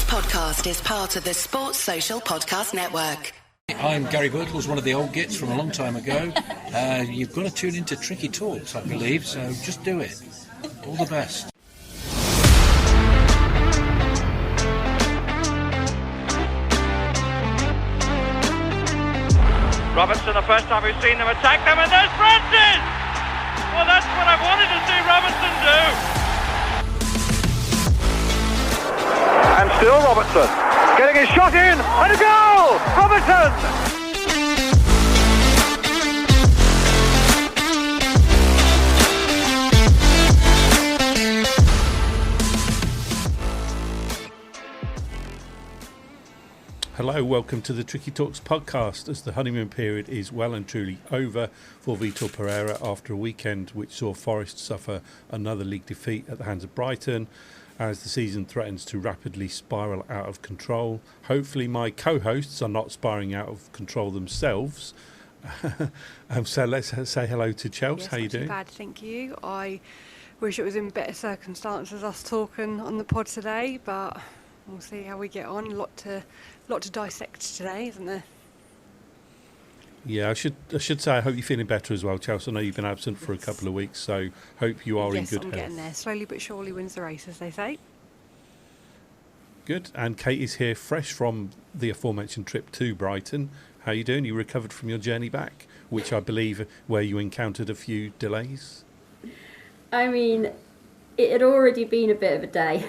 podcast is part of the Sports Social Podcast Network. I'm Gary Birtles, one of the old gits from a long time ago. You've got to tune into Tricky Talks, I believe, so just do it. All the best. Robertson, the first time we've seen them attack them, and there's Francis! Well, that's what I wanted to see Robertson do. And still Robertson, getting his shot in, and a goal! Robertson! Hello, welcome to the Tricky Talks podcast as the honeymoon period is well and truly over for Vitor Pereira after a weekend which saw Forest suffer another league defeat at the hands of Brighton as the season threatens to rapidly spiral out of control. Hopefully my co-hosts are not spiraling out of control themselves. So let's say hello to Chelsea. Yes, how you doing? Not too bad, thank you. I wish it was in better circumstances us talking on the pod today, but we'll see how we get on. A lot to dissect today, isn't there? Yeah, I should say I hope you're feeling better as well, Chelsea. I know you've been absent for a couple of weeks, so hope you are in good health. Yes, I'm getting there. Slowly but surely wins the race, as they say. Good. And Kate is here fresh from the aforementioned trip to Brighton. How are you doing? You recovered from your journey back, which I believe where you encountered a few delays? I mean, it had already been a bit of a day.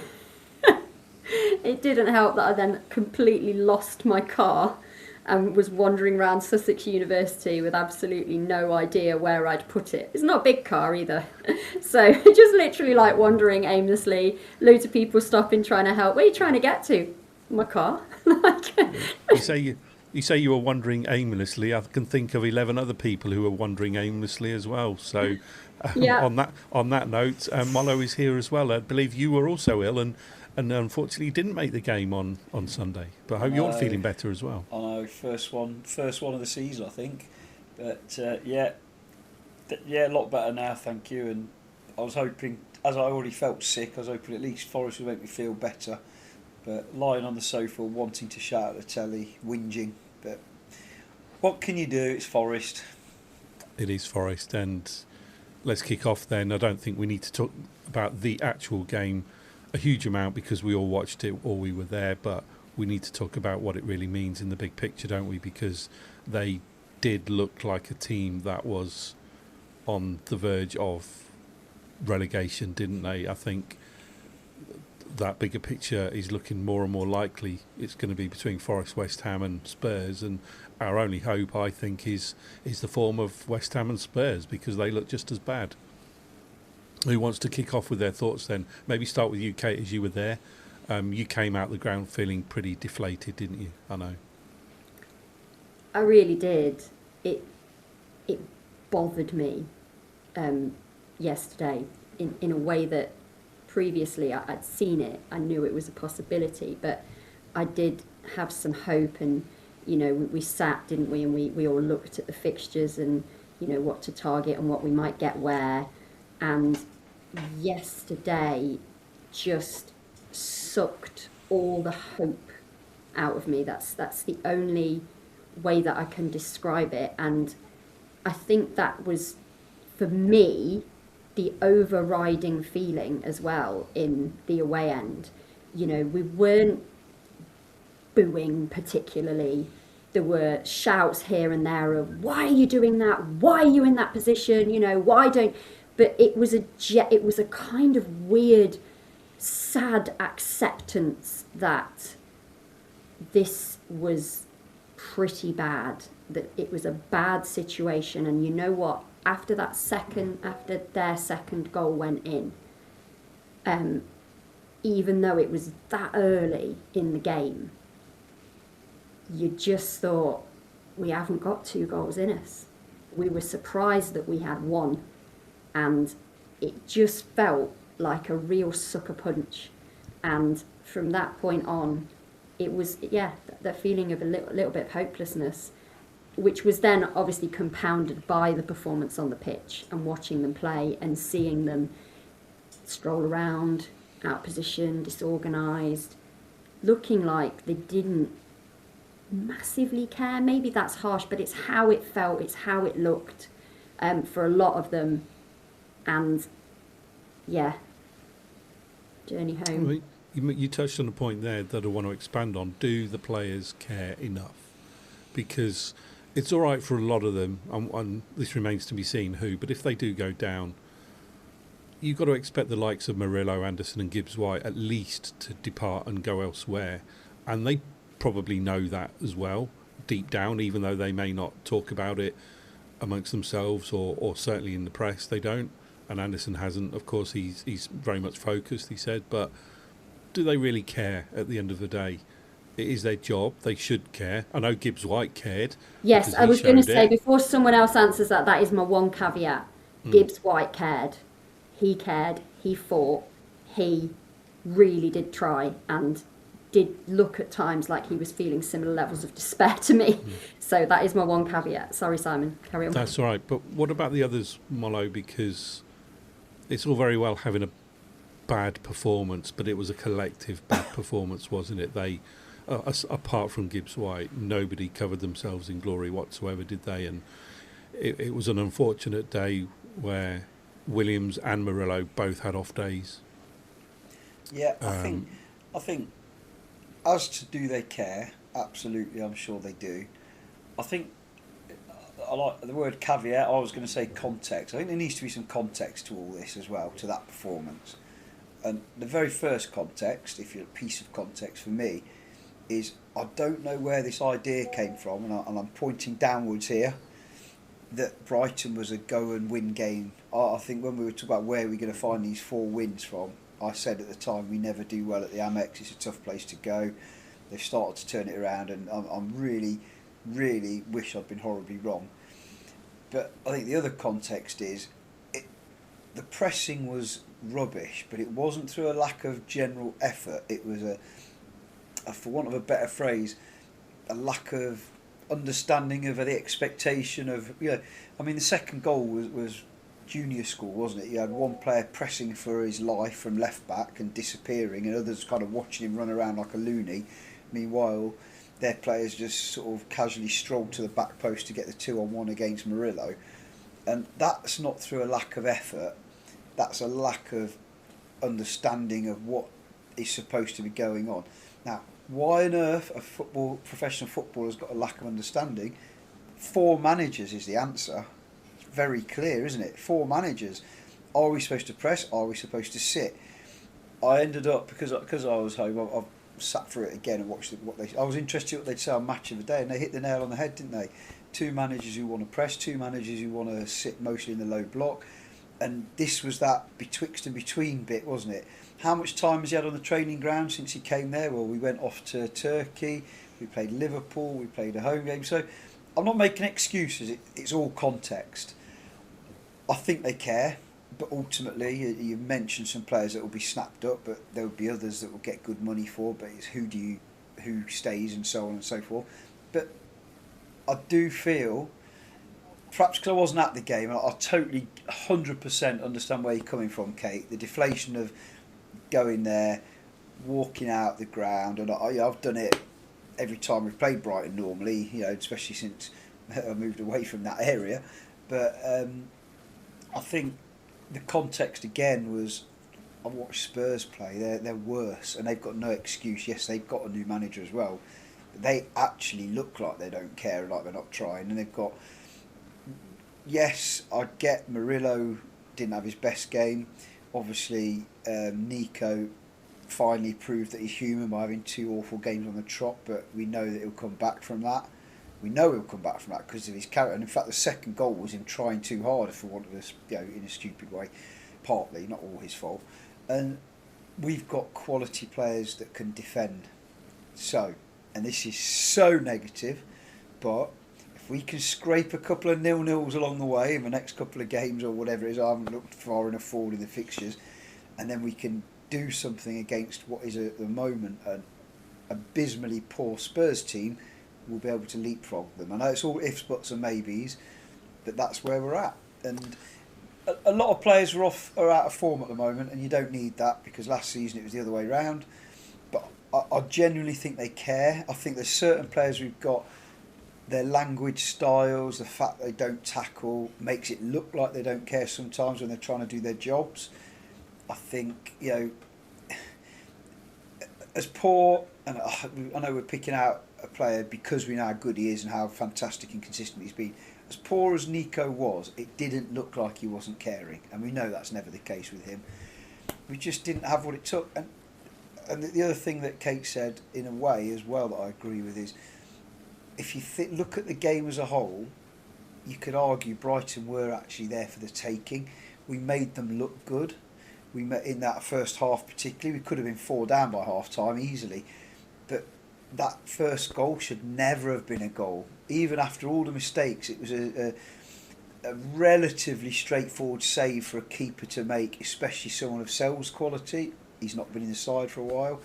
It didn't help that I then completely lost my car and was wandering around Sussex University with absolutely no idea where I'd put it. It's not a big car either. So just literally like wandering aimlessly, loads of people stopping, trying to help. Where are you trying to get to? My car. You say you were wandering aimlessly. I can think of 11 other people who were wandering aimlessly as well. So yeah. on that note, Mollo is here as well. I believe you were also ill and unfortunately didn't make the game on Sunday. But I hope you're feeling better as well. I know, first one of the season, I think. But yeah, a lot better now, thank you. And I was hoping, as I already felt sick, I was hoping at least Forest would make me feel better. But lying on the sofa, wanting to shout at the telly, whinging. But what can you do? It's Forest. It is Forest, and let's kick off then. I don't think we need to talk about the actual game a huge amount because we all watched it or we were there, but we need to talk about what it really means in the big picture, don't we? Because they did look like a team that was on the verge of relegation, didn't they? I think that bigger picture is looking more and more likely. It's going to be between Forest, West Ham and Spurs, and our only hope, I think, is the form of West Ham and Spurs because they look just as bad. Who wants to kick off with their thoughts then? Maybe start with you, Kate, as you were there. You came out the ground feeling pretty deflated, didn't you? I know. I really did. It bothered me yesterday in a way that previously I'd seen it. I knew it was a possibility, but I did have some hope. And, you know, we sat, didn't we? And we all looked at the fixtures and, you know, what to target and what we might get where. And yesterday just sucked all the hope out of me. That's the only way that I can describe it. And I think that was, for me, the overriding feeling as well in the away end. You know, we weren't booing particularly. There were shouts here and there of, why are you doing that? Why are you in that position? You know, why don't... But it was a kind of weird, sad acceptance that this was pretty bad, that it was a bad situation. And you know what? After their second goal went in, even though it was that early in the game, you just thought, we haven't got 2 goals in us. We were surprised that we had 1. And it just felt like a real sucker punch. And from that point on, it was, the feeling of a little bit of hopelessness, which was then obviously compounded by the performance on the pitch and watching them play and seeing them stroll around, out of position, disorganised. looking like they didn't massively care. Maybe that's harsh, but it's how it felt, it's how it looked for a lot of them. And yeah, journey home. I mean, you touched on a point there that I want to expand on. Do the players care enough? Because it's all right for a lot of them, and this remains to be seen who, but if they do go down, you've got to expect the likes of Murillo, Anderson and Gibbs-White at least to depart and go elsewhere. And they probably know that as well, deep down, even though they may not talk about it amongst themselves or certainly in the press, they don't. And Anderson hasn't. Of course, he's very much focused, he said, but do they really care at the end of the day? It is their job. They should care. I know Gibbs-White cared. Yes, I was going to say, before someone else answers that is my one caveat. Gibbs-White cared. He cared. He fought. He really did try and did look at times like he was feeling similar levels of despair to me. So that is my one caveat. Sorry, Simon. Carry on. That's all right. But what about the others, Mollo? Because it's all very well having a bad performance, but it was a collective bad performance, wasn't it? They, apart from Gibbs-White, nobody covered themselves in glory whatsoever, did they? And it was an unfortunate day where Williams and Murillo both had off days. Yeah, I think as to do they care, absolutely, I'm sure they do. I think I like the word caveat. I was going to say context. I think there needs to be some context to all this as well, to that performance. And the very first context, if you're a piece of context for me, is I don't know where this idea came from, and I'm pointing downwards here, that Brighton was a go and win game. I think when we were talking about where we're going to find these 4 wins from, I said at the time we never do well at the Amex. It's a tough place to go. They've started to turn it around, and I'm really, really wish I'd been horribly wrong. But I think the other context is the pressing was rubbish, but it wasn't through a lack of general effort. It was a for want of a better phrase, a lack of understanding of the expectation of, I mean, the second goal was junior school, wasn't it? You had one player pressing for his life from left back and disappearing, and others kind of watching him run around like a loony. Meanwhile, their players just sort of casually strolled to the back post to get the 2-on-1 against Murillo. And that's not through a lack of effort, that's a lack of understanding of what is supposed to be going on. Now, why on earth a professional footballer's got a lack of understanding? 4 managers is the answer. It's very clear, isn't it? 4 managers. Are we supposed to press? Are we supposed to sit? I ended up, because I was home, I've sat through it again and watched I was interested in what they'd say on Match of the Day, and they hit the nail on the head, didn't they? 2 managers who want to press, 2 managers who want to sit mostly in the low block, and this was that betwixt and between bit, wasn't it? How much time has he had on the training ground since he came there? Well, we went off to Turkey, we played Liverpool, we played a home game, so I'm not making excuses, it's all context. I think they care, but ultimately you've mentioned some players that will be snapped up, but there will be others that will get good money for, but it's who stays and so on and so forth. But I do feel, perhaps because I wasn't at the game, I totally 100% understand where you're coming from, Kate. The deflation of going there, walking out the ground, and I've done it every time we've played Brighton normally, especially since I moved away from that area. But I think the context again was, I watched Spurs play, they're worse, and they've got no excuse. Yes, they've got a new manager as well, but they actually look like they don't care, like they're not trying, and they've got, yes, I get Murillo didn't have his best game. Obviously, Neco finally proved that he's human by having 2 awful games on the trot, but we know that he'll come back from that. We know he'll come back from that because of his character. And in fact, the second goal was him trying too hard, for want of this, in a stupid way, partly, not all his fault. And we've got quality players that can defend. So, and this is so negative, but if we can scrape a couple of 0-0s along the way in the next couple of games or whatever it is, I haven't looked far enough forward in the fixtures, and then we can do something against what is at the moment an abysmally poor Spurs team, we'll be able to leapfrog them. I know it's all ifs, buts and maybes, but that's where we're at. And a lot of players are out of form at the moment, and you don't need that because last season it was the other way round. But I I genuinely think they care. I think there's certain players we've got, their language styles, the fact they don't tackle makes it look like they don't care sometimes when they're trying to do their jobs. I think, as poor, and I know we're picking out a player because we know how good he is and how fantastic and consistent he's been. As poor as Neco was, it didn't look like he wasn't caring, and we know that's never the case with him. We just didn't have what it took. And the other thing that Kate said, in a way as well, that I agree with, is if you look at the game as a whole, you could argue Brighton were actually there for the taking. We made them look good. We met in that first half particularly. We could have been 4 down by half time easily, but that first goal should never have been a goal. Even after all the mistakes, it was a relatively straightforward save for a keeper to make, especially someone of Sel's quality. He's not been in the side for a while.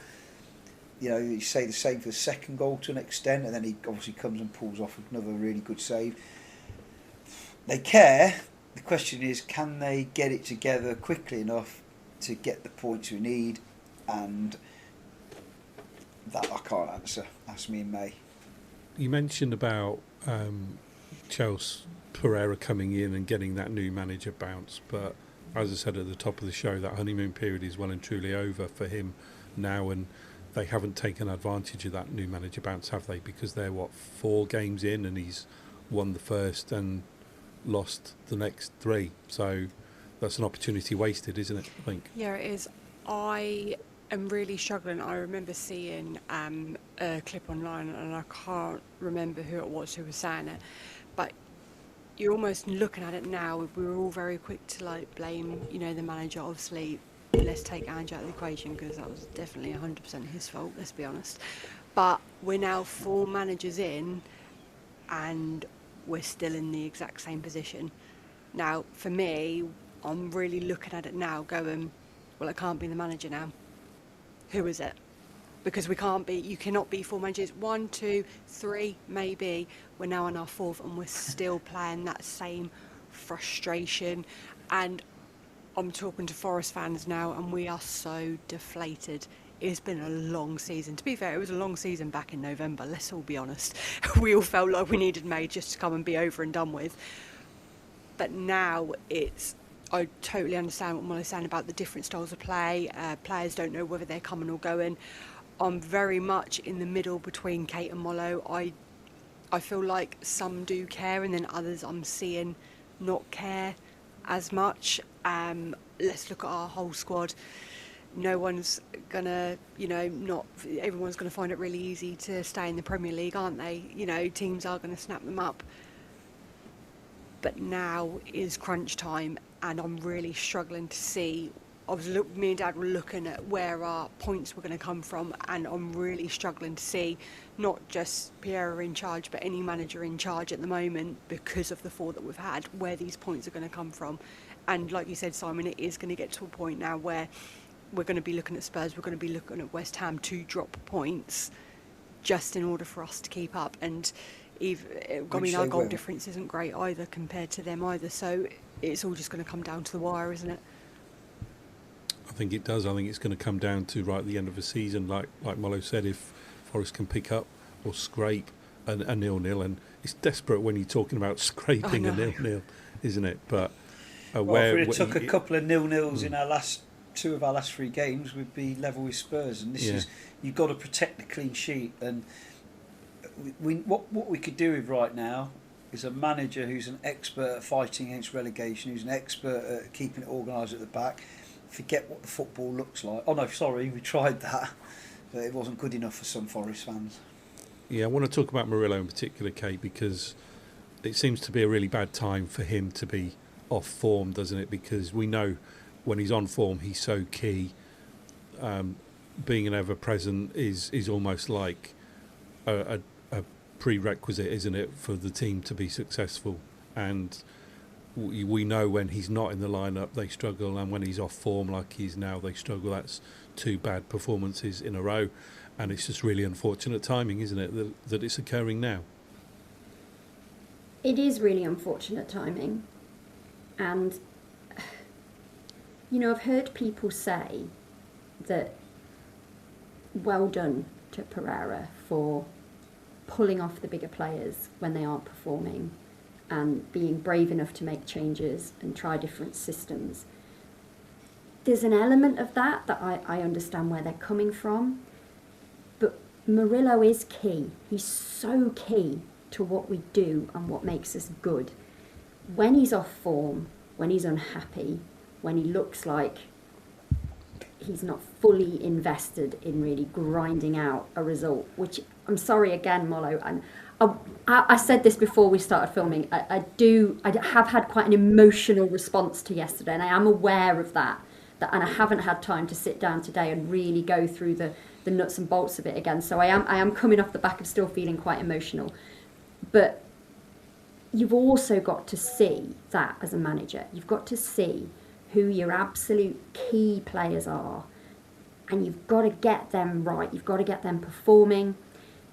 You say the same for the second goal to an extent, and then he obviously comes and pulls off another really good save. They care. The question is, can they get it together quickly enough to get the points we need? And that I can't answer. Ask me in May. You mentioned about Chelsea Pereira coming in and getting that new manager bounce, but as I said at the top of the show, that honeymoon period is well and truly over for him now, and they haven't taken advantage of that new manager bounce, have they? Because they're 4 games in, and he's won the first and lost the next 3. So that's an opportunity wasted, isn't it? I think. Yeah, it is. I am really struggling. I remember seeing a clip online, and I can't remember who it was who was saying it, but you're almost looking at it now. We were all very quick to blame, the manager. Obviously, let's take Ange out of the equation because that was definitely 100% his fault. Let's be honest. But we're now 4 managers in, and we're still in the exact same position. Now, for me, I'm really looking at it now, going, well, it can't be the manager now. Who is it? Because you cannot be 4 managers. 1, 2, 3, maybe. We're now on our 4th, and we're still playing that same frustration. And I'm talking to Forest fans now, and we are so deflated. It's been a long season. To be fair, it was a long season back in November, let's all be honest. We all felt like we needed May just to come and be over and done with. But now I totally understand what Molly's saying about the different styles of play. Players don't know whether they're coming or going. I'm very much in the middle between Kate and Mollo. I feel like some do care, and then others I'm seeing not care as much. Let's look at our whole squad. No one's gonna, not everyone's gonna find it really easy to stay in the Premier League, aren't they? Teams are gonna snap them up. But now is crunch time, and I'm really struggling to see. Me and Dad were looking at where our points were going to come from, and I'm really struggling to see not just Pereira in charge, but any manager in charge at the moment, because of the 4 that we've had, where these points are going to come from. And like you said, Simon, it is going to get to a point now where we're going to be looking at Spurs, we're going to be looking at West Ham to drop points just in order for us to keep up. And our goal difference isn't great either compared to them either, so it's all just going to come down to the wire, isn't it? I think it does. I think it's going to come down to right at the end of the season, like Mollo said, if Forest can pick up or scrape a 0-0, and it's desperate when you're talking about scraping a 0-0, isn't it? But if it took a couple of 0-0s in our last 2 of our last 3 games, we'd be level with Spurs, and this is, you've got to protect the clean sheet. And what we could do with right now is a manager who's an expert at fighting against relegation, who's an expert at keeping it organised at the back. Forget what the football looks like. Oh no, sorry, we tried that, but it wasn't good enough for some Forest fans. Yeah, I want to talk about Murillo in particular, Kate, because it seems to be a really bad time for him to be off form, doesn't it? Because we know when he's on form, he's so key. Being an ever-present is almost like a prerequisite, isn't it, for the team to be successful. And we know when he's not in the lineup, they struggle, and when he's off form like he's now, they struggle. That's 2 bad performances in a row, and it's just really unfortunate timing, isn't it, that it's occurring now? It is really unfortunate timing, and I've heard people say that well done to Pereira for pulling off the bigger players when they aren't performing and being brave enough to make changes and try different systems. There's an element of that I understand where they're coming from, but Murillo is key. He's so key to what we do and what makes us good. When he's off form, when he's unhappy, when he looks like he's not fully invested in really grinding out a result, which I'm sorry again, Mollo, and I said this before we started filming, I have had quite an emotional response to yesterday, and I am aware of that, and I haven't had time to sit down today and really go through the nuts and bolts of it again, so I am coming off the back of still feeling quite emotional. But you've also got to see that as a manager. You've got to see who your absolute key players are, and you've got to get them right. You've got to get them performing.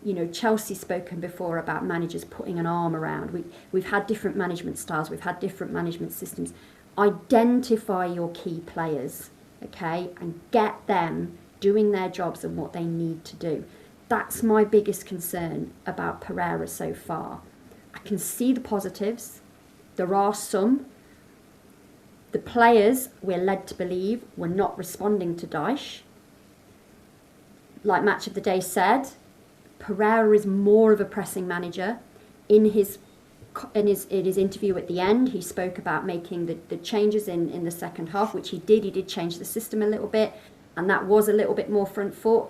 You know, Chelsea's spoken before about managers putting an arm around. We've had different management styles. We've had different management systems. Identify your key players, okay, and get them doing their jobs and what they need to do. That's my biggest concern about Pereira so far. I can see the positives. There are some. The players, we're led to believe, were not responding to Dyche. Like Match of the Day said, Pereira is more of a pressing manager. In his interview at the end, he spoke about making the changes in the second half, which he did. He did change the system a little bit, and that was a little bit more front foot.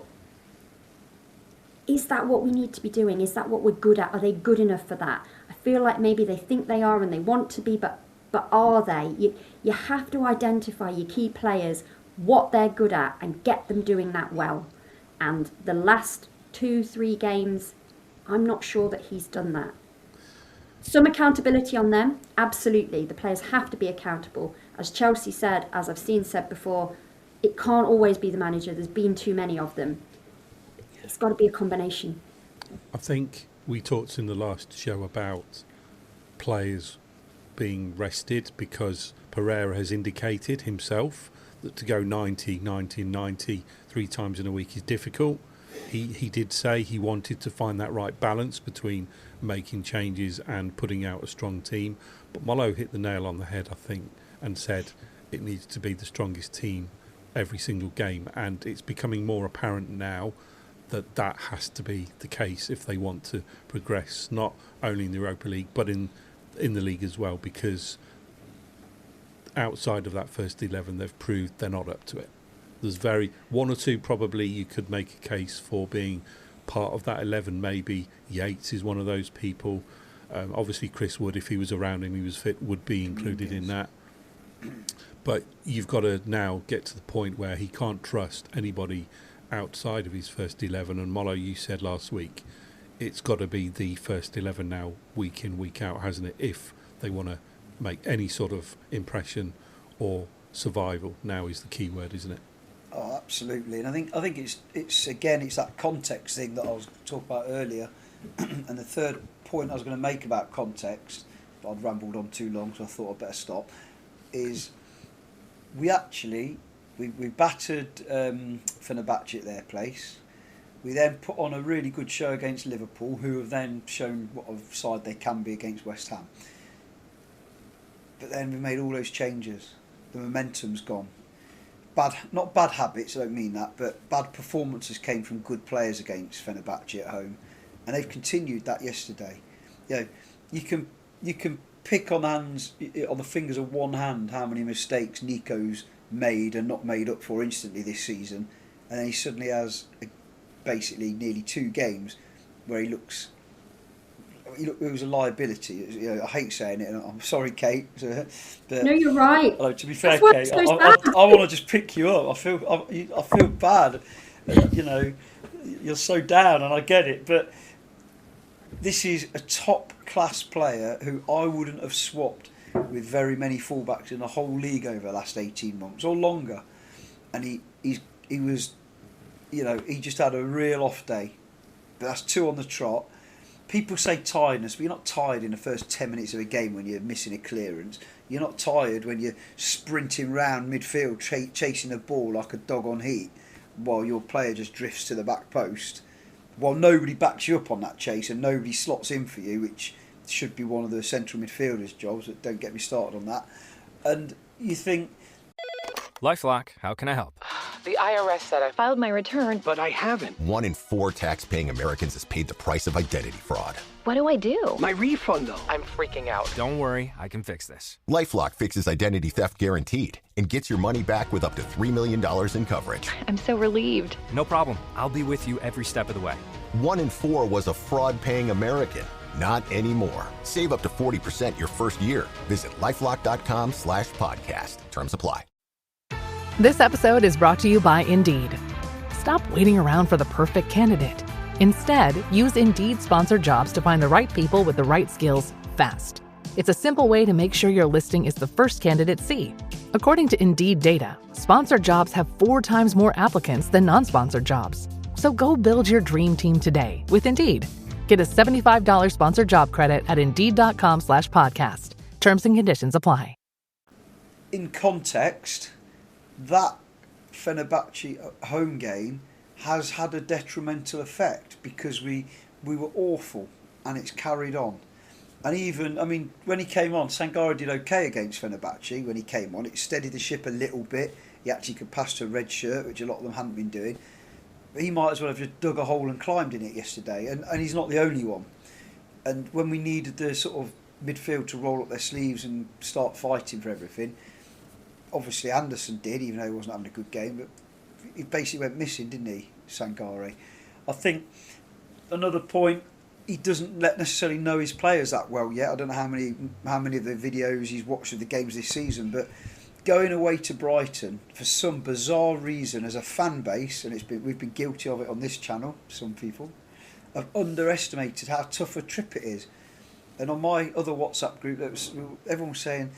Is that what we need to be doing? Is that what we're good at? Are they good enough for that? I feel like maybe they think they are and they want to be, but are they? You have to identify your key players, what they're good at, and get them doing that well. And the last 2-3 games, I'm not sure that he's done that. Some accountability on them, absolutely. The players have to be accountable. As Chelsea said, as I've seen said before, it can't always be the manager. There's been too many of them. It's got to be a combination. I think we talked in the last show about players being rested because Pereira has indicated himself that to go 90, 3 times in a week is difficult. He did say he wanted to find that right balance between making changes and putting out a strong team. But Mollo hit the nail on the head, I think, and said it needs to be the strongest team every single game. And it's becoming more apparent now that has to be the case if they want to progress, not only in the Europa League, but in the league as well, because outside of that first 11, they've proved they're not up to it. There's one or two probably you could make a case for being part of that 11. Maybe Yates is one of those people. Obviously Chris Wood, if he was around him, he was fit, would be included in that. But you've got to now get to the point where he can't trust anybody outside of his first 11. And Mollo, you said last week, it's got to be the first 11 now, week in, week out, hasn't it? If they want to make any sort of impression or survival, now is the key word, isn't it? Oh, absolutely. And I think it's again, it's that context thing that I was talking about earlier. And the third point I was going to make about context, but I'd rambled on too long, so I thought I'd better stop, is we battered Fenerbahce at their place. We then put on a really good show against Liverpool, who have then shown what of side they can be against West Ham. But then we made all those changes. The momentum's gone. Not bad habits, I don't mean that, but bad performances came from good players against Fenerbahce at home, and they've continued that yesterday. You know, you can pick on the fingers of one hand how many mistakes Neco's made and not made up for instantly this season, and then he suddenly has basically nearly 2 games where he was a liability. You know, I hate saying it, and I'm sorry, Kate. But, no, you're right. To be fair, Kate, I want to just pick you up. I feel bad. You know, you're so down, and I get it. But this is a top-class player who I wouldn't have swapped with very many fullbacks in the whole league over the last 18 months or longer. And he was, you know, he just had a real off day. But that's 2 on the trot. People say tiredness, but you're not tired in the first 10 minutes of a game when you're missing a clearance. You're not tired when you're sprinting round midfield, chasing a ball like a dog on heat, while your player just drifts to the back post. while nobody backs you up on that chase and nobody slots in for you, which should be one of the central midfielders' jobs, but don't get me started on that. And you think... LifeLock, how can I help? The IRS said I filed my return, but I haven't. 1 in 4 tax-paying Americans has paid the price of identity fraud. What do I do? My refund, though. I'm freaking out. Don't worry, I can fix this. LifeLock fixes identity theft guaranteed and gets your money back with up to $3 million in coverage. I'm so relieved. No problem. I'll be with you every step of the way. 1 in 4 was a fraud-paying American. Not anymore. Save up to 40% your first year. Visit LifeLock.com/podcast. Terms apply. This episode is brought to you by Indeed. Stop waiting around for the perfect candidate. Instead, use Indeed sponsored jobs to find the right people with the right skills fast. It's a simple way to make sure your listing is the first candidates see. According to Indeed data, sponsored jobs have 4 times more applicants than non-sponsored jobs. So go build your dream team today with Indeed. Get a $75 sponsored job credit at Indeed.com/podcast. Terms and conditions apply. In context, that Fenerbahce home game has had a detrimental effect because we were awful and it's carried on. And even, I mean, when he came on, Sangare did okay against Fenerbahce when he came on. It steadied the ship a little bit. He actually could pass to a red shirt, which a lot of them hadn't been doing. But he might as well have just dug a hole and climbed in it yesterday. And he's not the only one. And when we needed the sort of midfield to roll up their sleeves and start fighting for everything, obviously Anderson did, even though he wasn't having a good game. But he basically went missing, didn't he, Sangare? I think another point, he doesn't necessarily know his players that well yet. I don't know how many of the videos he's watched of the games this season, but going away to Brighton for some bizarre reason as a fan base, and we've been guilty of it on this channel, some people, have underestimated how tough a trip it is. And on my other WhatsApp group, everyone was saying,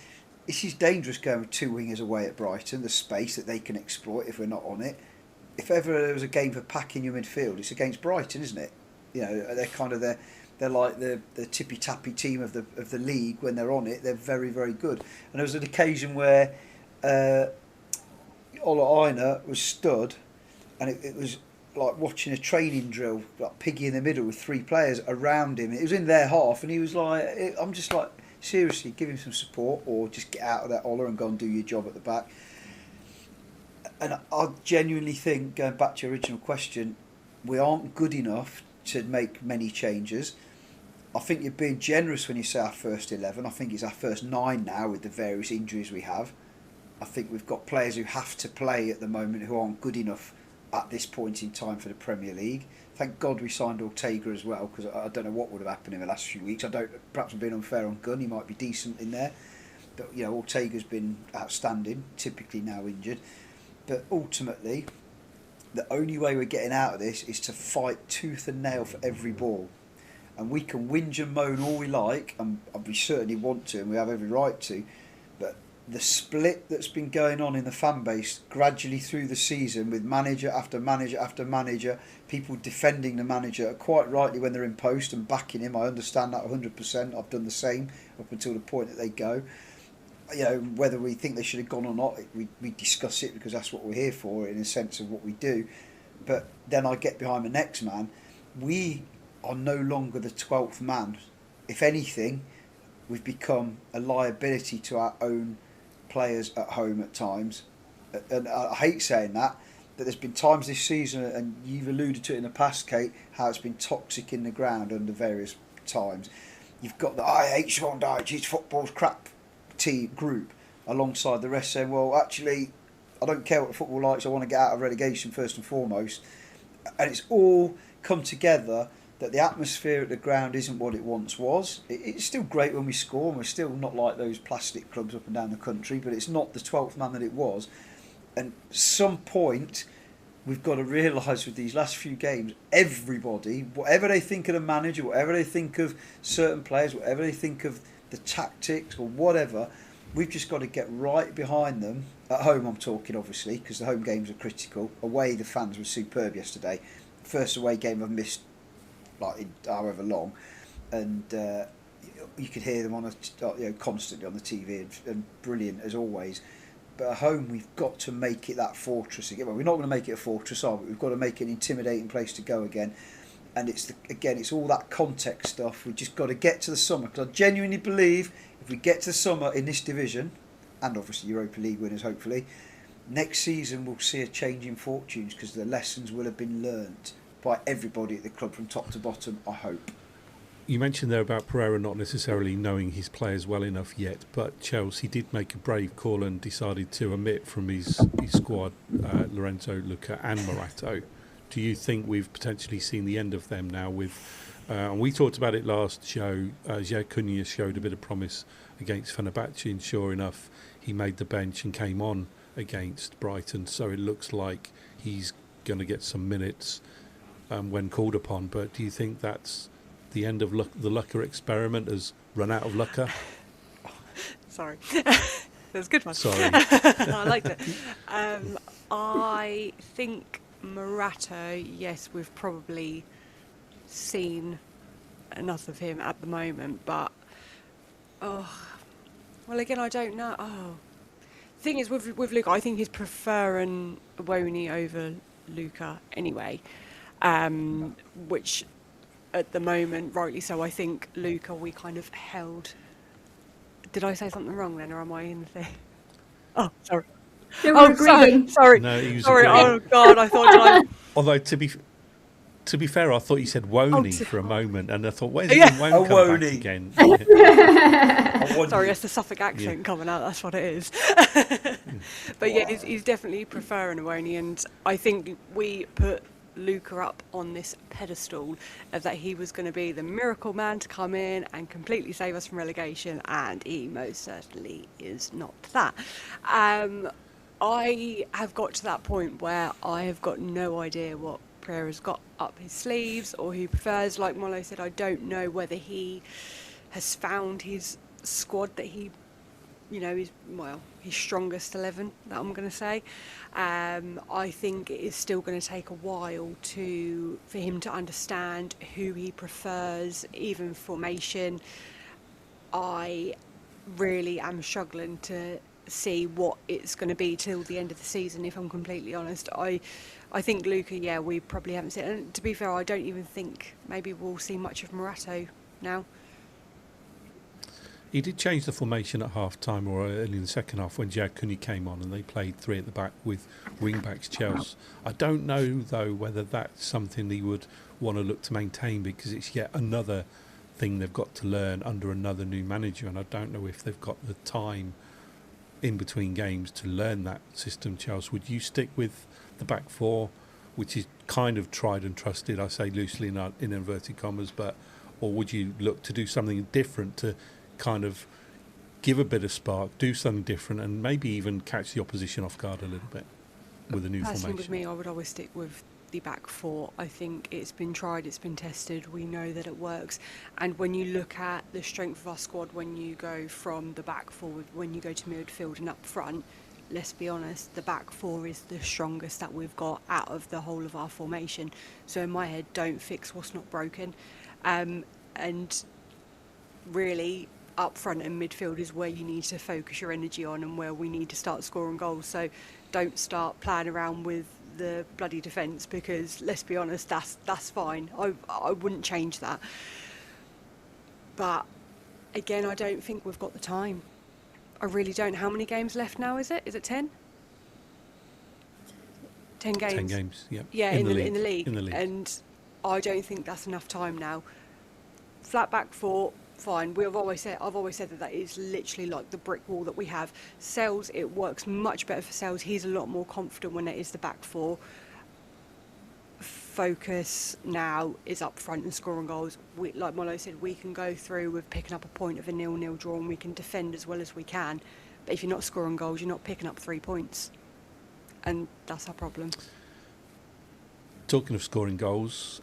this is dangerous going with 2 wingers away at Brighton, the space that they can exploit if we're not on it. If ever there was a game for packing your midfield, it's against Brighton, isn't it? You know, they're kind of they're like the tippy tappy team of the league. When they're on it, they're very, very good. And there was an occasion where Ola Aina was stood, and it was like watching a training drill, like Piggy in the middle with 3 players around him. It was in their half, and he was like, I'm just like, seriously, give him some support, or just get out of that Ola and go and do your job at the back. And I genuinely think, going back to your original question, we aren't good enough to make many changes. I think you're being generous when you say our first 11. I think it's our first 9 now with the various injuries we have. I think we've got players who have to play at the moment who aren't good enough at this point in time for the Premier League. Thank God we signed Ortega as well, because I don't know what would have happened in the last few weeks. Perhaps I'm being unfair on Gunn. He might be decent in there, but you know, Ortega's been outstanding, typically now injured. But ultimately, the only way we're getting out of this is to fight tooth and nail for every ball. And we can whinge and moan all we like, and we certainly want to, and we have every right to. But the split that's been going on in the fan base gradually through the season, with manager after manager after manager, people defending the manager quite rightly when they're in post and backing him. I understand that 100%. I've done the same up until the point that they go. You know, whether we think they should have gone or not, we discuss it because that's what we're here for, in a sense of what we do. But then I get behind the next man. We are no longer the 12th man. If anything, we've become a liability to our own players at home at times. And I hate saying that, but there's been times this season, and you've alluded to it in the past, Kate, how it's been toxic in the ground under various times. You've got the I hate Sean Dyche, his football's crap team group, alongside the rest saying, well, actually, I don't care what the football likes, I want to get out of relegation first and foremost. And it's all come together that the atmosphere at the ground isn't what it once was. It's still great when we score, and we're still not like those plastic clubs up and down the country, but it's not the 12th man that it was. And some point, we've got to realise with these last few games, everybody, whatever they think of the manager, whatever they think of certain players, whatever they think of the tactics or whatever, we've just got to get right behind them. At home, I'm talking, obviously, because the home games are critical. Away, the fans were superb yesterday. First away game I've missed, like, in however long, and you could hear them on constantly on the TV, and brilliant as always. But at home, we've got to make it that fortress again. Well, we're not going to make it a fortress, are we? We've got to make it an intimidating place to go again. And it's all that context stuff. We've just got to get to the summer, because I genuinely believe if we get to the summer in this division, and obviously Europa League winners hopefully, next season we'll see a change in fortunes, because the lessons will have been learnt by everybody at the club from top to bottom, I hope. You mentioned there about Pereira not necessarily knowing his players well enough yet, but Chelsea did make a brave call and decided to omit from his squad Lorenzo, Luca and Morato. Do you think we've potentially seen the end of them now? And we talked about it last show. João Cunha showed a bit of promise against Fenerbahce, and sure enough, he made the bench and came on against Brighton. So it looks like he's going to get some minutes when called upon. But do you think that's the end of the Lucca experiment? Has run out of Lucca? Sorry. That was a good one. Sorry. I liked it. I think Morato, yes, we've probably seen enough of him at the moment, but again, I don't know. Thing is, with Luca, I think he's preferring Woni over Luca anyway, which at the moment, rightly so. I think Luca, we kind of held. Did I say something wrong then, or am I in the thing? Oh, sorry. Sorry. No, he was sorry. agreeing. Oh God, I thought. Although to be fair, I thought you said Woni for a moment, and I thought, where's Woni come back again? Sorry, that's the Suffolk accent coming out. That's what it is. But yeah, he's definitely preferring Woni, and I think we put Luca up on this pedestal of that he was going to be the miracle man to come in and completely save us from relegation, and he most certainly is not that. I have got to that point where I have got no idea what Pereira's got up his sleeves, or he prefers. Like Molo said, I don't know whether he has found his squad that he, his strongest 11, that I'm going to say. I think it is still going to take a while for him to understand who he prefers, even formation. I really am struggling to see what it's going to be till the end of the season, if I'm completely honest. I think Luca, we probably haven't seen, and to be fair, I don't even think maybe we'll see much of Morato now. He did change the formation at half-time or early in the second half when João Cunha came on, and they played three at the back with wing-backs Chelsea. I don't know, though, whether that's something he would want to look to maintain, because it's yet another thing they've got to learn under another new manager, and I don't know if they've got the time in between games to learn that system. Chelsea, would you stick with the back four, which is kind of tried and trusted, I say loosely in inverted commas, or would you look to do something different to kind of give a bit of spark, do something different, and maybe even catch the opposition off guard a little bit with a new formation? With me, I would always stick with the back four. I think it's been tried, it's been tested, we know that it works. And when you look at the strength of our squad, when you go from the back forward, when you go to midfield and up front, let's be honest, the back four is the strongest that we've got out of the whole of our formation. So in my head, don't fix what's not broken. And really, up front and midfield is where you need to focus your energy on, and where we need to start scoring goals. So don't start playing around with the bloody defence, because let's be honest, that's fine. I wouldn't change that. But again, I don't think we've got the time. I really don't. How many games left now? Is it 10? 10 games. 10 games. Yeah. Yeah, in the league. And I don't think that's enough time now. Flat back four, fine. I've always said that is literally like the brick wall that we have. Sales, it works much better for Sales. He's a lot more confident when it is the back four. Focus now is up front and scoring goals. Like Molo said, we can go through with picking up a point of a 0-0 draw, and we can defend as well as we can. But if you're not scoring goals, you're not picking up 3 points. And that's our problem. Talking of scoring goals,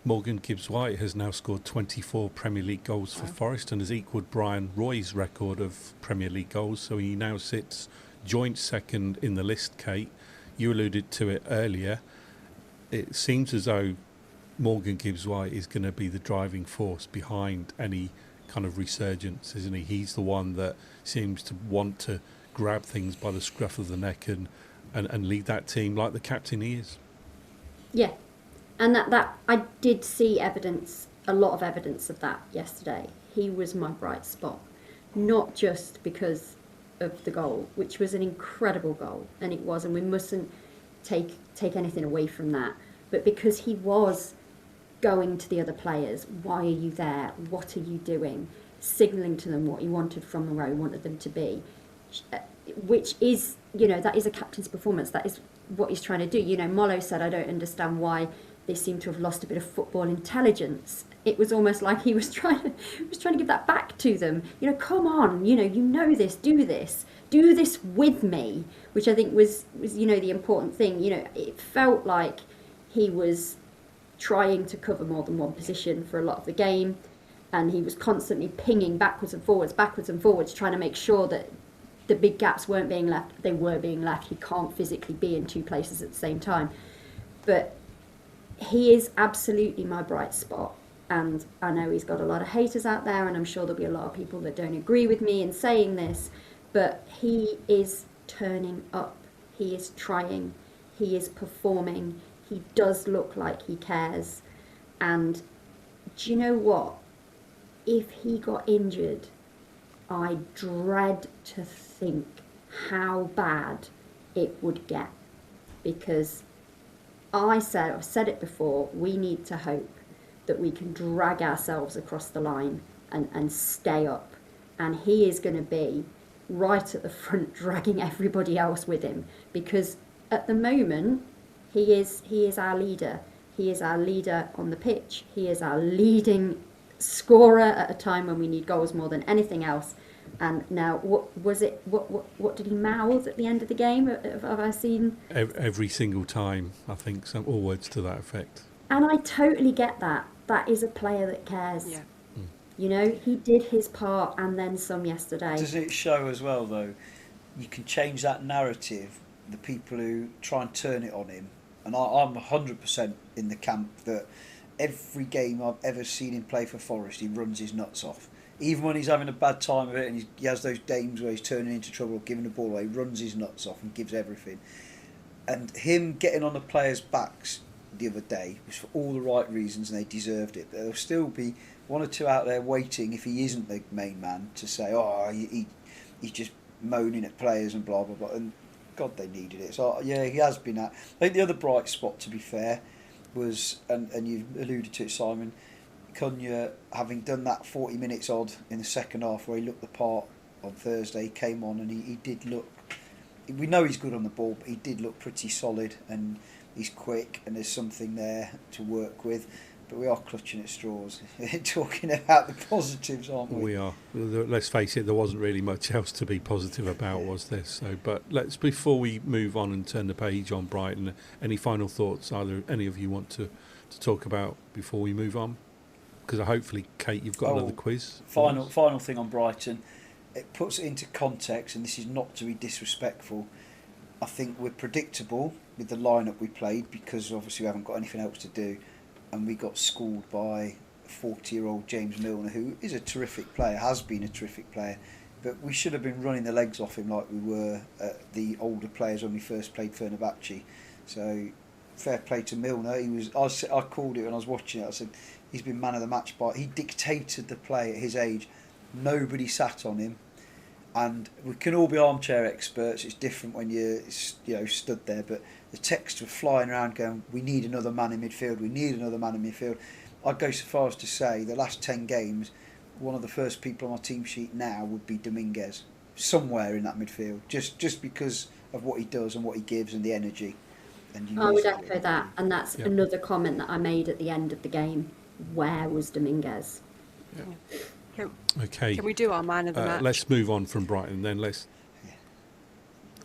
Morgan Gibbs-White has now scored 24 Premier League goals for Forest and has equalled Brian Roy's record of Premier League goals. So he now sits joint second in the list, Kate. You alluded to it earlier. It seems as though Morgan Gibbs-White is going to be the driving force behind any kind of resurgence, isn't he? He's the one that seems to want to grab things by the scruff of the neck and lead that team like the captain he is. Yeah, And that I did see evidence, a lot of evidence of that yesterday. He was my bright spot, not just because of the goal, which was an incredible goal, and it was, and we mustn't take anything away from that, but because he was going to the other players, why are you there? What are you doing? Signalling to them what he wanted from them, where he wanted them to be, which is, that is a captain's performance. That is what he's trying to do. Mollo said, I don't understand why they seem to have lost a bit of football intelligence. It was almost like he was trying to give that back to them. Come on, you know this, do this with me, which I think was the important thing. It felt like he was trying to cover more than one position for a lot of the game, and he was constantly pinging backwards and forwards, trying to make sure that the big gaps weren't being left. They were being left. He can't physically be in two places at the same time. But he is absolutely my bright spot. And I know he's got a lot of haters out there, and I'm sure there'll be a lot of people that don't agree with me in saying this, but he is turning up. He is trying. He is performing. He does look like he cares. And do you know what? If he got injured, I dread to think how bad it would get. Because I've said it before, we need to hope that we can drag ourselves across the line and stay up. And he is going to be right at the front, dragging everybody else with him. Because at the moment, he is our leader. He is our leader on the pitch. He is our leading scorer at a time when we need goals more than anything else. And now, what did he mouth at the end of the game? Have I seen? Every single time, I think, all words to that effect. And I totally get that. That is a player that cares. Yeah. He did his part and then some yesterday. Does it show as well, though, you can change that narrative, the people who try and turn it on him, and I'm 100% in the camp that every game I've ever seen him play for Forest, he runs his nuts off. Even when he's having a bad time of it and he has those games where he's turning into trouble, giving the ball away, he runs his nuts off and gives everything. And him getting on the players' backs the other day was for all the right reasons, and they deserved it. There'll still be one or two out there waiting, if he isn't the main man, to say, he's just moaning at players and blah, blah, blah. And God, they needed it. So, yeah, he has been at. I think the other bright spot, to be fair, was, and you've alluded to it, Simon, Cunha, having done that 40 minutes odd in the second half where he looked the part on Thursday, he came on and he did look, we know he's good on the ball, but he did look pretty solid, and he's quick and there's something there to work with. But we are clutching at straws, talking about the positives, aren't we? We are. Let's face it, there wasn't really much else to be positive about, was there? So, but before we move on and turn the page on Brighton, any final thoughts either any of you want to talk about before we move on? Because hopefully, Kate, you've got another quiz. Final thing on Brighton. It puts it into context, and this is not to be disrespectful. I think we're predictable with the lineup we played because obviously we haven't got anything else to do. And we got schooled by 40-year-old James Milner, who is a terrific player, has been a terrific player, but we should have been running the legs off him like we were the older players when we first played Fenerbahce. So fair play to Milner. I called it when I was watching it. I said he's been man of the match he dictated the play at his age. Nobody sat on him, and we can all be armchair experts. It's different when you stood there, but the texts were flying around going, we need another man in midfield, we need another man in midfield. I'd go so far as to say the last 10 games, one of the first people on our team sheet now would be Dominguez, somewhere in that midfield, just because of what he does and what he gives and the energy. And I would echo that, and that's another comment that I made at the end of the game. Where was Dominguez? Yeah. Okay. Can we do our man of the match? Let's move on from Brighton then.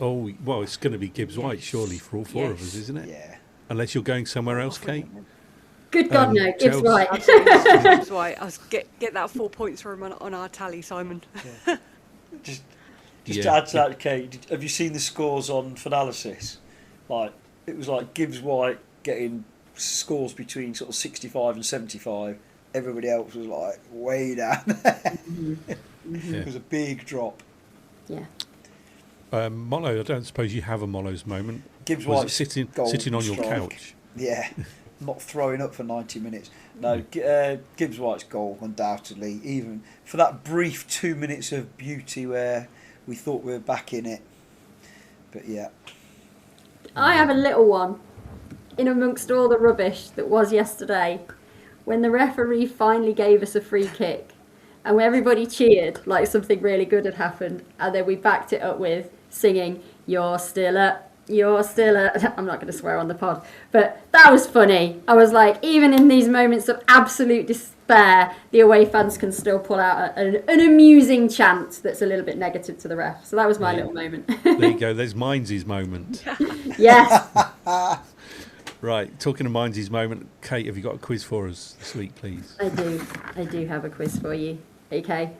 Oh, well, it's going to be Gibbs-White, surely, for all four of us, isn't it? Yeah. Unless you're going somewhere else, Kate? Good God, no, Gibbs-White. Gibbs-White. I'll get that 4 points for him on our tally, Simon. Yeah. Just to add to that, Kate, have you seen the scores on Finalysis? It was like Gibbs-White getting scores between sort of 65 and 75. Everybody else was way down there. Mm-hmm. It was a big drop. Yeah. Mollo, I don't suppose you have a Mollo's moment. Gibbs-White sitting on your couch. Yeah, not throwing up for 90 minutes. No, Gibbs-White's goal, undoubtedly, even for that brief 2 minutes of beauty where we thought we were back in it. But yeah. I have a little one in amongst all the rubbish that was yesterday when the referee finally gave us a free kick and everybody cheered like something really good had happened, and then we backed it up with singing, "You're still up. You're still a..." I'm not going to swear on the pod, but that was funny. I was like, even in these moments of absolute despair, the away fans can still pull out an amusing chant that's a little bit negative to the ref. So that was my little moment. There you go. There's Minds' moment. Yes. Right. Talking of Minds' moment, Kate, have you got a quiz for us this week, please? I do have a quiz for you. Okay.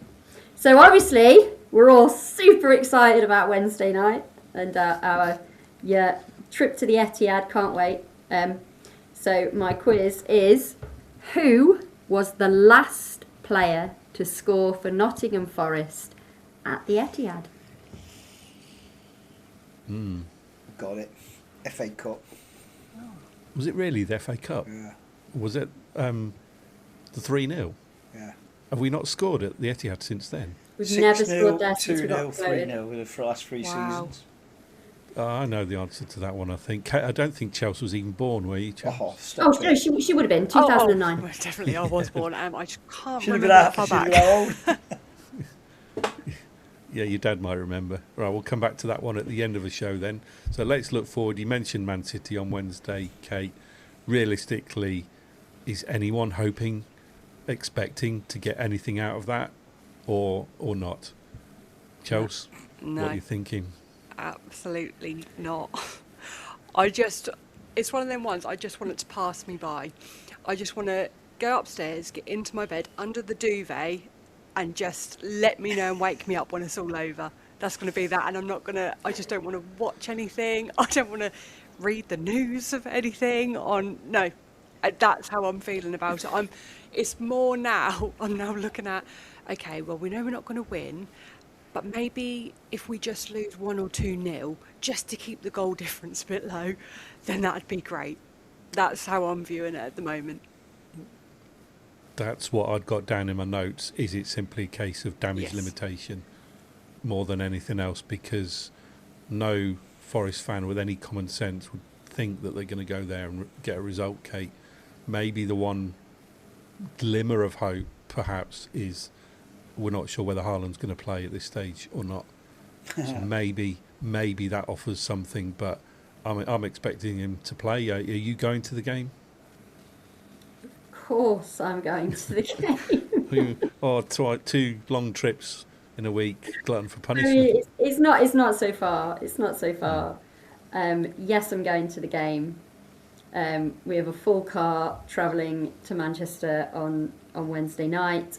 So obviously, we're all super excited about Wednesday night and our trip to the Etihad. Can't wait. So my quiz is, who was the last player to score for Nottingham Forest at the Etihad? Got it. FA Cup. Was it really the FA Cup? Yeah. Was it the 3-0? Yeah. Have we not scored at the Etihad since then? We've never scored there 2-0, since we got 3-0 with the last 3 seasons. I know the answer to that one, I think. I don't think Chelsea was even born, were you, Chelsea? Oh, no, she would have been, 2009. Oh, definitely I was born. I just can't Should remember have how far been back. Yeah, your dad might remember. Right, we'll come back to that one at the end of the show then. So let's look forward. You mentioned Man City on Wednesday, Kate. Realistically, is anyone hoping, expecting to get anything out of that or not? Chelsea, No. what are you thinking? Absolutely not. It's one of them ones, I just want it to pass me by. I just want to go upstairs, get into my bed under the duvet and just let me know and wake me up when it's all over. That's going to be that, and I just don't want to watch anything. I don't want to read the news of anything no. That's how I'm feeling about it. It's more now, I'm now looking at, okay, well, we know we're not going to win, but maybe if we just lose 1 or 2-0, just to keep the goal difference a bit low, then that'd be great. That's how I'm viewing it at the moment. That's what I'd got down in my notes. Is it simply a case of damage Yes. limitation more than anything else? Because no Forest fan with any common sense would think that they're going to go there and get a result, Kate. Maybe the one glimmer of hope, perhaps, is we're not sure whether Haaland's going to play at this stage or not. So maybe that offers something, but I'm expecting him to play. Are you going to the game? Of course I'm going to the game. Or 2 long trips in a week, glutton for I punishment. mean, it's not so far. It's not so far. Yes, I'm going to the game. We have a full car travelling to Manchester on Wednesday night.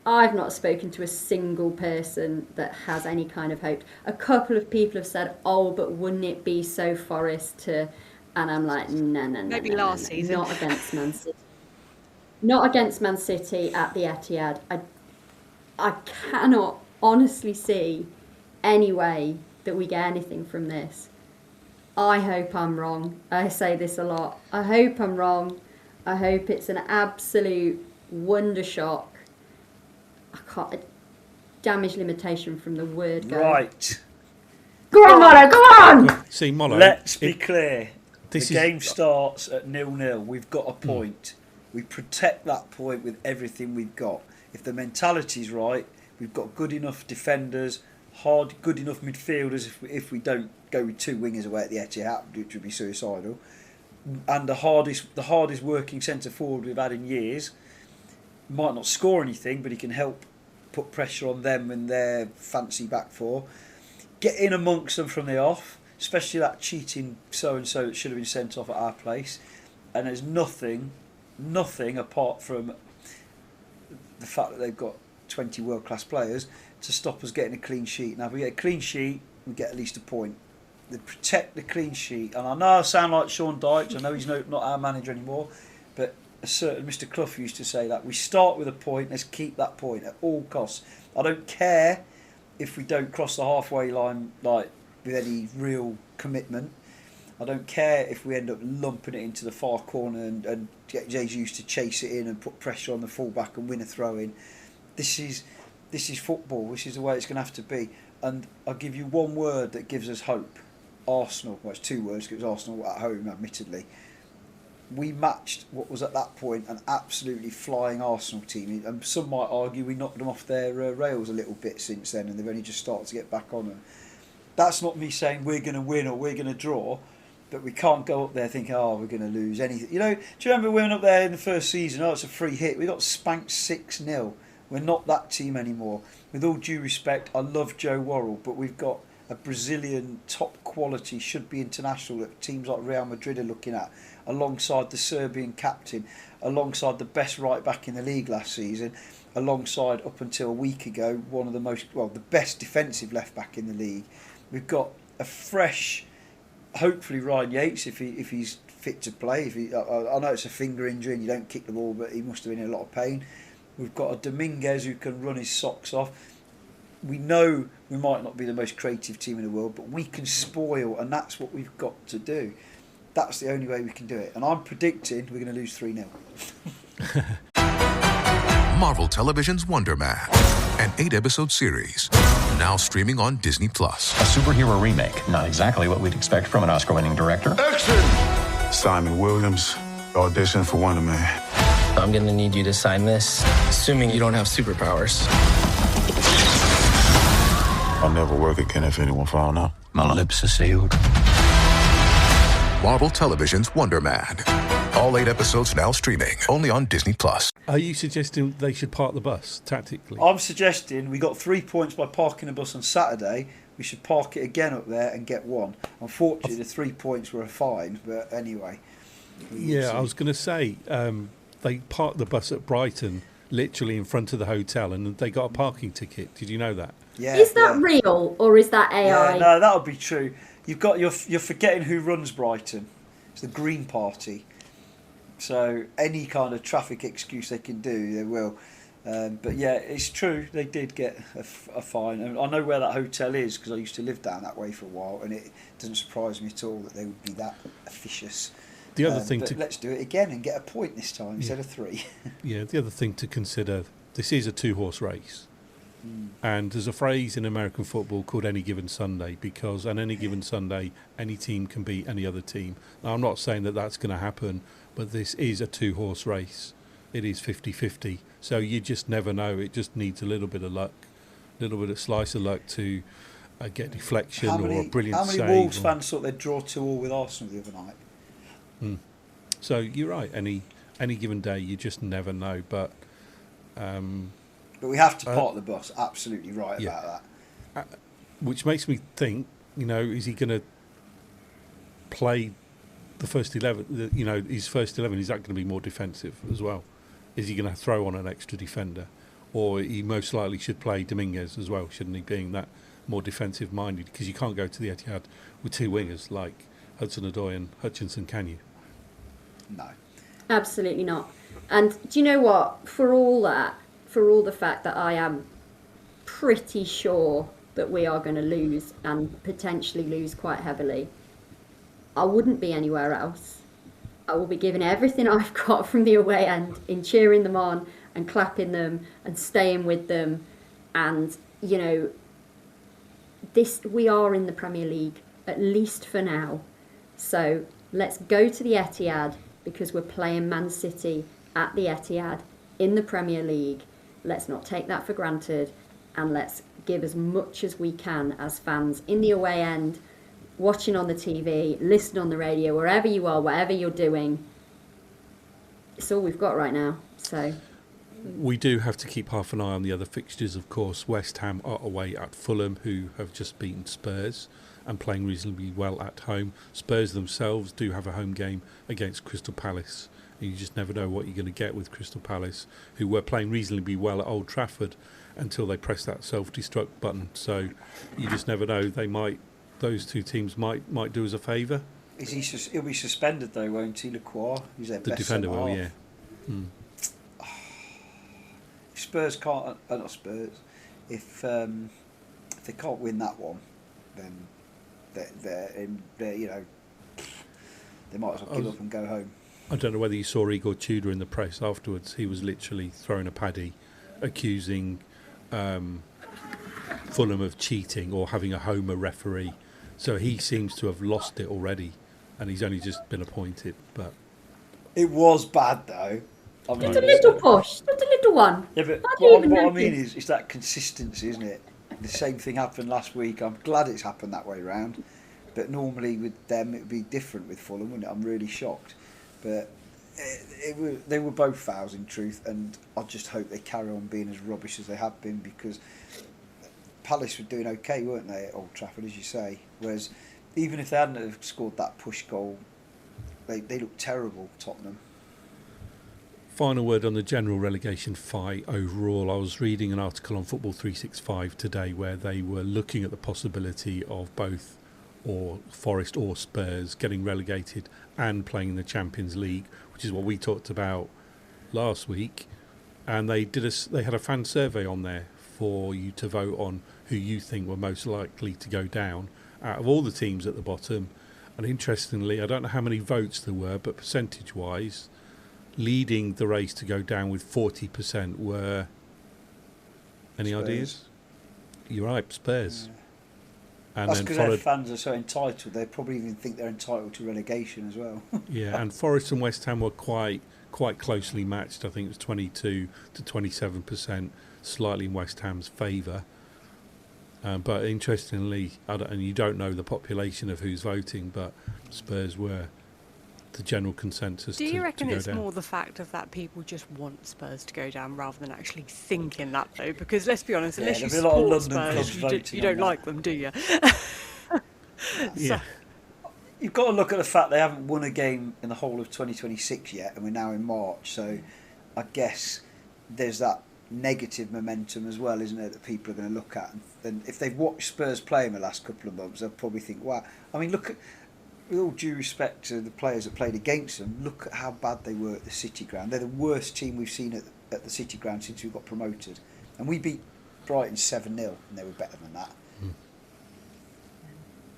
I've not spoken to a single person that has any kind of hope. A couple of people have said, "Oh, but wouldn't it be so Forest to..." And I'm like, no. Maybe last season. Not against Man City. Not against Man City at the Etihad. I cannot honestly see any way that we get anything from this. I hope I'm wrong. I say this a lot. I hope I'm wrong. I hope it's an absolute wonder shock. I can't... Damage limitation from the word go. Right. Go on, Molo, go on! See, Molo... Let's be clear. The This game starts at 0-0. We've got a point. We protect that point with everything we've got. If the mentality's right, we've got good enough defenders, good enough midfielders if we don't go with 2 wingers away at the Etihad, which would be suicidal. And the hardest working centre forward we've had in years. Might not score anything, but he can help put pressure on them and their fancy back four. Get in amongst them from the off, especially that cheating so-and-so that should have been sent off at our place. And there's nothing apart from the fact that they've got 20 world-class players to stop us getting a clean sheet. Now, if we get a clean sheet, we get at least a point. They protect the clean sheet. And I know I sound like Sean Dyche. I know he's not our manager anymore. But a certain Mr. Clough used to say that. We start with a point, let's keep that point at all costs. I don't care if we don't cross the halfway line like with any real commitment. I don't care if we end up lumping it into the far corner and get Jesus to chase it in and put pressure on the fullback and win a throw-in. This is football. This is the way it's going to have to be. And I'll give you one word that gives us hope. Arsenal. Well, it's 2 words. It was Arsenal at home, admittedly. We matched what was at that point an absolutely flying Arsenal team. And some might argue we knocked them off their rails a little bit since then, and they've only just started to get back on them. That's not me saying we're going to win or we're going to draw, but we can't go up there thinking, we're going to lose anything. You know, do you remember we went up there in the first season? It's a free hit. We got spanked 6-0. We're not that team anymore. With all due respect, I love Joe Worrell, but we've got a Brazilian top quality, should be international, that teams like Real Madrid are looking at, alongside the Serbian captain, alongside the best right back in the league last season, alongside, up until a week ago, the best defensive left back in the league. We've got a fresh, hopefully Ryan Yates, if he's fit to play. I know it's a finger injury and you don't kick the ball, but he must have been in a lot of pain. We've got a Dominguez who can run his socks off. We know we might not be the most creative team in the world, but we can spoil, and that's what we've got to do. That's the only way we can do it. And I'm predicting we're going to lose 3-0. Marvel Television's Wonder Man, an 8-episode series, now streaming on Disney+. A superhero remake, not exactly what we'd expect from an Oscar-winning director. Action! Simon Williams, audition for Wonder Man. I'm gonna need you to sign this, assuming you don't have superpowers. I'll never work again if anyone found out. My lips are sealed. Marvel Television's Wonder Man. All 8 episodes now streaming, only on Disney+. Are you suggesting they should park the bus, tactically? I'm suggesting we got 3 points by parking the bus on Saturday. We should park it again up there and get 1. Unfortunately, the 3 points were a fine, but anyway. Yeah, I was going to say, they parked the bus at Brighton, literally in front of the hotel, and they got a parking ticket. Did you know that? Yeah. Is that real, or is that AI? Yeah, no, that'll be true. You're forgetting who runs Brighton. It's the Green Party. So any kind of traffic excuse they can do, they will. But yeah, it's true. They did get a fine. And I know where that hotel is because I used to live down that way for a while, and it doesn't surprise me at all that they would be that officious. The other thing let's do it again and get a point this time instead of 3. Yeah, the other thing to consider, this is a 2-horse race. And there's a phrase in American football called any given Sunday, because on any given Sunday, any team can beat any other team. Now, I'm not saying that that's going to happen, but this is a 2-horse race. It is 50-50. So you just never know. It just needs a little bit of luck, a little bit of slice of luck to get deflection or a brilliant save. How many Wolves fans thought they'd draw 2-2 with Arsenal the other night? So you're right. Any given day, you just never know. But we have to park the bus. Absolutely right about that. Which makes me think, is he going to play the first 11? His first 11, is that going to be more defensive as well? Is he going to throw on an extra defender, or he most likely should play Dominguez as well? Shouldn't he, being that more defensive minded? Because you can't go to the Etihad with 2 wingers like Hudson-Odoi and Hutchinson, can you? No, absolutely not. And do you know what? For all the fact that I am pretty sure that we are going to lose and potentially lose quite heavily, I wouldn't be anywhere else. I will be giving everything I've got from the away end in cheering them on and clapping them and staying with them. And, we are in the Premier League, at least for now. So let's go to the Etihad, because we're playing Man City at the Etihad in the Premier League. Let's not take that for granted, and let's give as much as we can as fans in the away end, watching on the TV, listening on the radio, wherever you are, whatever you're doing. It's all we've got right now. So we do have to keep half an eye on the other fixtures, of course. West Ham are away at Fulham, who have just beaten Spurs and playing reasonably well at home. Spurs themselves do have a home game against Crystal Palace. You just never know what you're going to get with Crystal Palace, who were playing reasonably well at Old Trafford until they pressed that self-destruct button. So you just never know. Those 2 teams might do us a favour. He'll be suspended though, won't he, Lacroix? He's their the best defender will, yeah. If Spurs can't, not Spurs. If they can't win that one, then they're they might as well give up and go home. I don't know whether you saw Igor Tudor in the press afterwards. He was literally throwing a paddy, accusing Fulham of cheating or having a homer referee. So he seems to have lost it already, and he's only just been appointed. But it was bad though. I mean, just a little push, just a little one. Yeah, but what I mean is that consistency, isn't it? The same thing happened last week. I'm glad it's happened that way round. But normally with them it would be different with Fulham, wouldn't it? I'm really shocked. But they were both fouls in truth, and I just hope they carry on being as rubbish as they have been, because Palace were doing okay, weren't they, at Old Trafford, as you say? Whereas even if they hadn't have scored that push goal, they looked terrible, Tottenham. final word on the general relegation fight overall. I was reading an article on Football 365 today where they were looking at the possibility of both or Forest or Spurs getting relegated and playing in the Champions League, which is what we talked about last week. And they had a fan survey on there for you to vote on who you think were most likely to go down out of all the teams at the bottom. And interestingly, I don't know how many votes there were, but percentage-wise, leading the race to go down with 40% were... Any Spurs. ideas? You're right, Spurs. Yeah. And that's then because their fans are so entitled. They probably even think they're entitled to relegation as well. Yeah, and Forest and West Ham were quite closely matched. I think it was 22 to 27%, slightly in West Ham's favour. But interestingly, and you don't know the population of who's voting, but Spurs were the general consensus. Do you reckon it's down. more the fact of that people just want Spurs to go down rather than actually thinking that, though? Because let's be honest, unless you support Spurs, you don't like them, do you? Yeah. You've got to look at the fact they haven't won a game in the whole of 2026 yet, and we're now in March, so I guess there's that negative momentum as well, isn't there, that people are going to look at. And if they've watched Spurs play in the last couple of months, they'll probably think, wow. I mean, look at, with all due respect to the players that played against them, look at how bad they were at the City Ground. They're the worst team we've seen at the City Ground since we got promoted. And we beat Brighton 7-0, and they were better than that.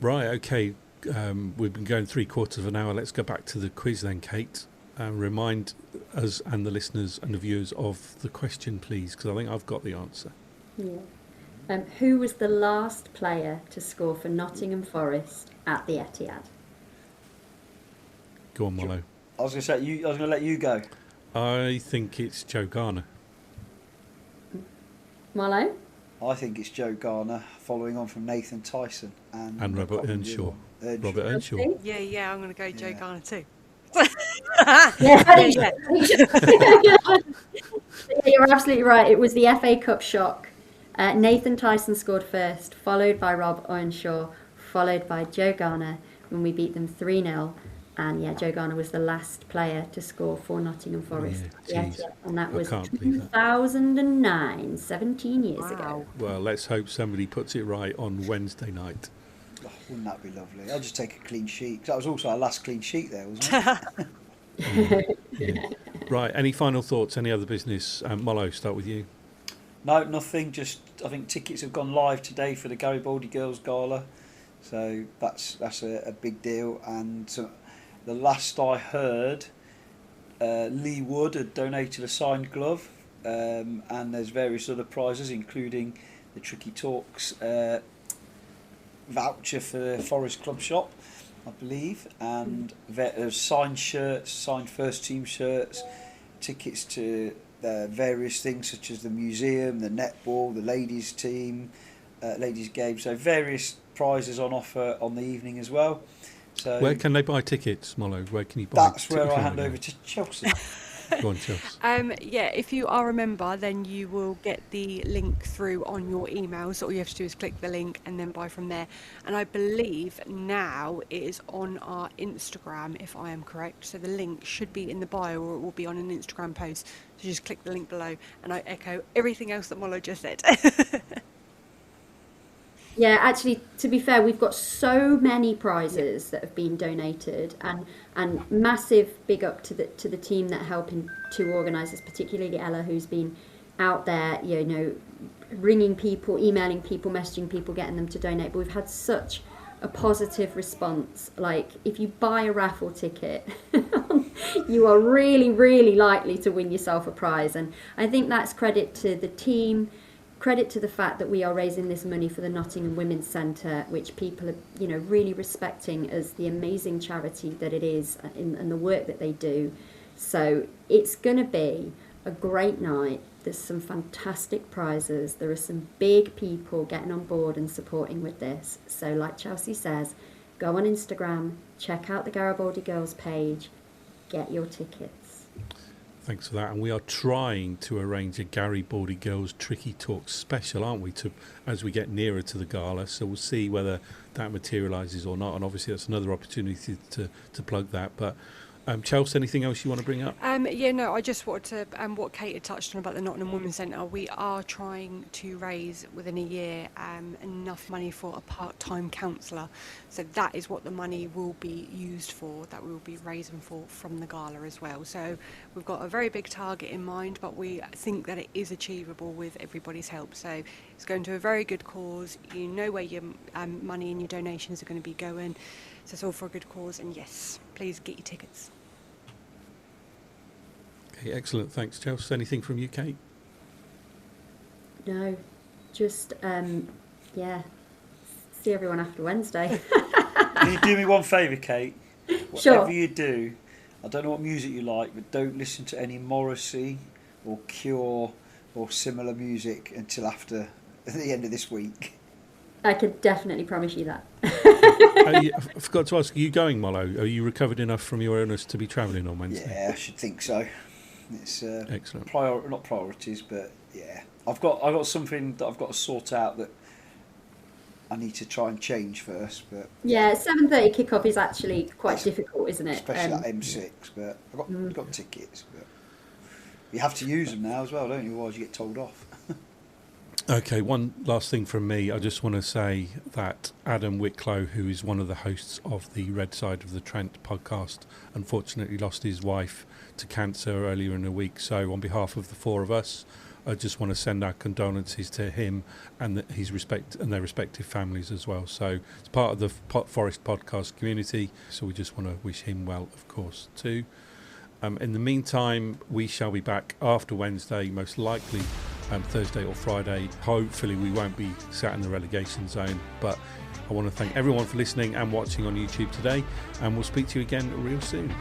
Right, okay. We've been going 3/4 of an hour. Let's go back to the quiz then, Kate. Remind us and the listeners and the viewers of the question, please, because I think I've got the answer. Yeah. Who was the last player to score for Nottingham Forest at the Etihad? Go on, Mollo. I was going to let you go. I think it's Joe Garner. Mollo? I think it's Joe Garner, following on from Nathan Tyson and Robert Earnshaw. Robert Earnshaw. Yeah, I'm going to go Joe Garner too. Yeah, you're absolutely right. It was the FA Cup shock. Nathan Tyson scored first, followed by Rob Earnshaw, followed by Joe Garner when we beat them 3-0. And yeah, Joe Garner was the last player to score for Nottingham Forest. And that was 2009, 17 years ago. Well, let's hope somebody puts it right on Wednesday night. Oh, wouldn't that be lovely? I'll just take a clean sheet. 'Cause that was also our last clean sheet there, wasn't it? Yeah. Right, any final thoughts, any other business? Mollo, start with you. No, nothing. Just I think tickets have gone live today for the Garibaldi Girls Gala. So that's a big deal. And the last I heard, Lee Wood had donated a signed glove, and there's various other prizes, including the Tricky Talks voucher for the Forest Club shop, I believe, and there's signed shirts, signed first team shirts, tickets to various things such as the museum, the netball, the ladies team, ladies game. So various prizes on offer on the evening as well. So where can they buy tickets, Mollo? Where can you buy tickets? That's where I hand over to Chelsea. Go on, Chelsea. Yeah, if you are a member, then you will get the link through on your email. So all you have to do is click the link and then buy from there. And I believe now it is on our Instagram, if I am correct. So the link should be in the bio, or it will be on an Instagram post. So just click the link below. And I echo everything else that Mollo just said. Yeah, actually, to be fair, we've got so many prizes that have been donated, and massive big up to the team that are helping to organise this, particularly Ella, who's been out there, ringing people, emailing people, messaging people, getting them to donate. But we've had such a positive response. Like, if you buy a raffle ticket, you are really, really likely to win yourself a prize. And I think that's credit to the team, credit to the fact that we are raising this money for the Nottingham Women's Centre, which people are, you know, really respecting as the amazing charity that it is and the work that they do. So it's going to be a great night. There's some fantastic prizes. There are some big people getting on board and supporting with this. So like Chelsea says, go on Instagram, check out the Garibaldi Girls page, get your tickets. Thanks for that. And we are trying to arrange a Garibaldi Girls Tricky Talk special, aren't we, as we get nearer to the gala. So we'll see whether that materialises or not. And obviously that's another opportunity to plug that. But Chelsea, anything else you want to bring up? I just wanted to, what Kate had touched on about the Nottingham Women's Centre, we are trying to raise within a year enough money for a part-time counsellor. So that is what the money will be used for, that we will be raising for from the gala as well. So we've got a very big target in mind, but we think that it is achievable with everybody's help. So it's going to a very good cause. You know where your money and your donations are going to be going. So it's all for a good cause. And yes, please get your tickets. Okay, excellent. Thanks, Chelsea. Anything from you, Kate? No, just, see everyone after Wednesday. Can you do me one favour, Kate? Sure. Whatever you do, I don't know what music you like, but don't listen to any Morrissey or Cure or similar music until after the end of this week. I could definitely promise you that. I forgot to ask, are you going, Mollo? Are you recovered enough from your illness to be travelling on Wednesday? Yeah, I should think so. It's excellent. Not priorities, but yeah, I've got something that I've got to sort out that I need to try and change first. But 7:30 kickoff is actually quite difficult, isn't it? Especially at M6. But I've got tickets. But you have to use them now as well, don't you? Otherwise, you get told off. Okay, one last thing from me. I just want to say that Adam Wicklow, who is one of the hosts of the Red Side of the Trent podcast, unfortunately lost his wife to cancer earlier in the week. So on behalf of the four of us, I just want to send our condolences to him and their respective families as well. So it's part of the Forest podcast community, so we just want to wish him well, of course, too. In the meantime, we shall be back after Wednesday, most likely Thursday or Friday. Hopefully we won't be sat in the relegation zone, but I want to thank everyone for listening and watching on YouTube today, and we'll speak to you again real soon.